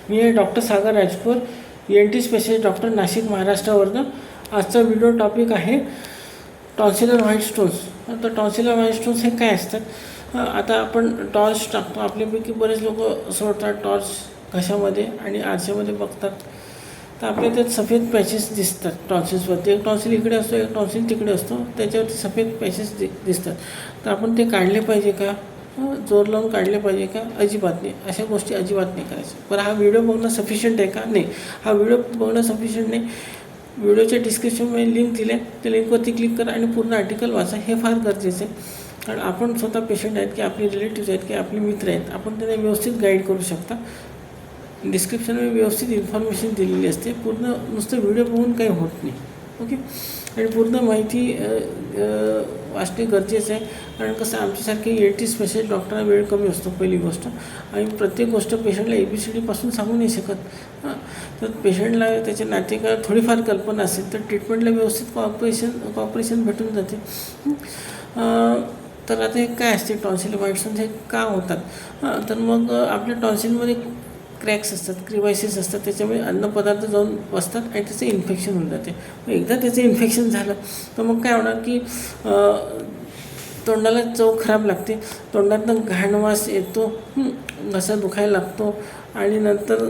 मी आहे doctor Sagar Rajpur, ENT specialist doctor, Nashik, महाराष्ट्रावरनं. आजचा व्हिडिओ टॉपिक आहे टॉन्सिलर व्हाईट स्टोन्स. तर टॉन्सिलर व्हाईट स्टोन्स हे काय असतात? आता आपण टॉर्च टाकतो, आपल्यापैकी बरेच लोक सोडतात टॉर्च घशामध्ये आणि आरशामध्ये बघतात, तर आपल्या त्यात सफेद पॅचेस दिसतात टॉन्सिल्सवरती. एक टॉन्सिल इकडे असतो, एक टॉन्सिल तिकडे असतो, त्याच्यावरती सफेद पॅचेस दिसतात. तर आपण ते काढले पाहिजे का? जोर लावून काढले पाहिजे का? अजिबात नाही. अशा गोष्टी अजिबात नाही करायच्या. पण हा व्हिडिओ बघणं सफिशियंट आहे का? नाही, हा व्हिडिओ बघणं सफिशियंट नाही. व्हिडिओच्या डिस्क्रिप्शनमध्ये लिंक दिली आहे, त्या लिंकवरती क्लिक करा आणि पूर्ण आर्टिकल वाचा. हे फार गरजेचं आहे, कारण आपण स्वतः पेशंट आहेत की आपले रिलेटिव्स आहेत की आपले मित्र आहेत, आपण त्यांना व्यवस्थित गाईड करू शकता. डिस्क्रिप्शनमध्ये व्यवस्थित इन्फॉर्मेशन दिलेली असते. पूर्ण नुसतं व्हिडिओ बघून काही होत नाही. ओके, आणि पूर्ण माहिती वाचणे गरजेचं आहे, कारण कसं आमच्यासारखे ENT स्पेशलिस्ट डॉक्टरांना वेळ कमी असतो पहिली गोष्ट, आणि प्रत्येक गोष्ट पेशंटला ABCD सांगू नाही शकत. तर पेशंटला त्याच्या नातेवाईकाला थोडीफार कल्पना असेल तर ट्रीटमेंटला व्यवस्थित कॉपरेशन भेटून जाते. तर आता हे काय असते टॉन्सिल व्हाईट स्टोन्स, हे का होतात? तर मग आपल्या टॉन्सिलमध्ये क्रॅक्स असतात, क्रिवायसिस असतात, त्याच्यामुळे अन्नपदार्थ जाऊन बसतात आणि त्याचं इन्फेक्शन होऊन जाते. मग एकदा त्याचं इन्फेक्शन झालं तर मग काय होणार की तोंडाला चव खराब लागते, तोंडातनं घाण वास येतो, घसा दुखायला लागतो, आणि नंतर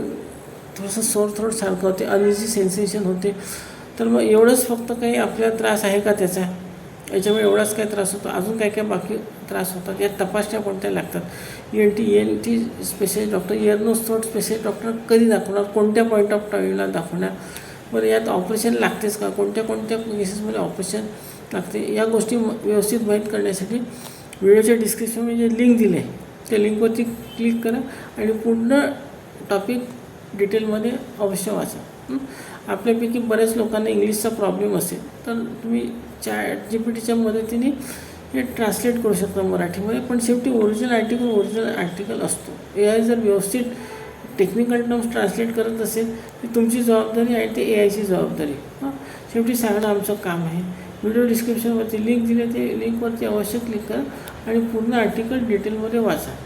थोडंसं सोर थ्रोट सारखं होते, अनइझी सेन्सेशन होते. तर मग एवढंच फक्त काही आपल्याला त्रास आहे का त्याचा? याच्यामुळे एवढाच काय त्रास होतो? अजून काय काय बाकी त्रास होतात? या तपासण्या कोणत्या लागतात? ENT specialist doctor, year nose throat specialist doctor कधी दाखवणार? कोणत्या पॉईंट ऑफ टाईमला दाखवणार? बरं, यात ऑपरेशन लागतेच का? कोणत्या केसेसमध्ये ऑपरेशन लागते? या गोष्टी व्यवस्थित माहीत करण्यासाठी व्हिडिओच्या डिस्क्रिप्शनमध्ये जे लिंक दिले आहे त्या लिंकवरती क्लिक करा आणि पूर्ण टॉपिक डिटेलमध्ये अवश्य वाचा. आपल्यापैकी बऱ्याच लोकांना इंग्लिशचा प्रॉब्लेम असेल तर तुम्ही ChatGPTच्या मदतीने हे ट्रान्सलेट करू शकता मराठीमध्ये, पण शेवटी ओरिजिनल आर्टिकल असतो. AI जर व्यवस्थित टेक्निकल टर्म्स ट्रान्सलेट करत असेल तर तुमची जबाबदारी आहे, ते AIची जबाबदारी. शेवटी सांगणं आमचं काम आहे. व्हिडिओ डिस्क्रिप्शनवरती लिंक दिले, ते लिंकवरती अवश्य क्लिक करा आणि पूर्ण आर्टिकल डिटेलमध्ये वाचा.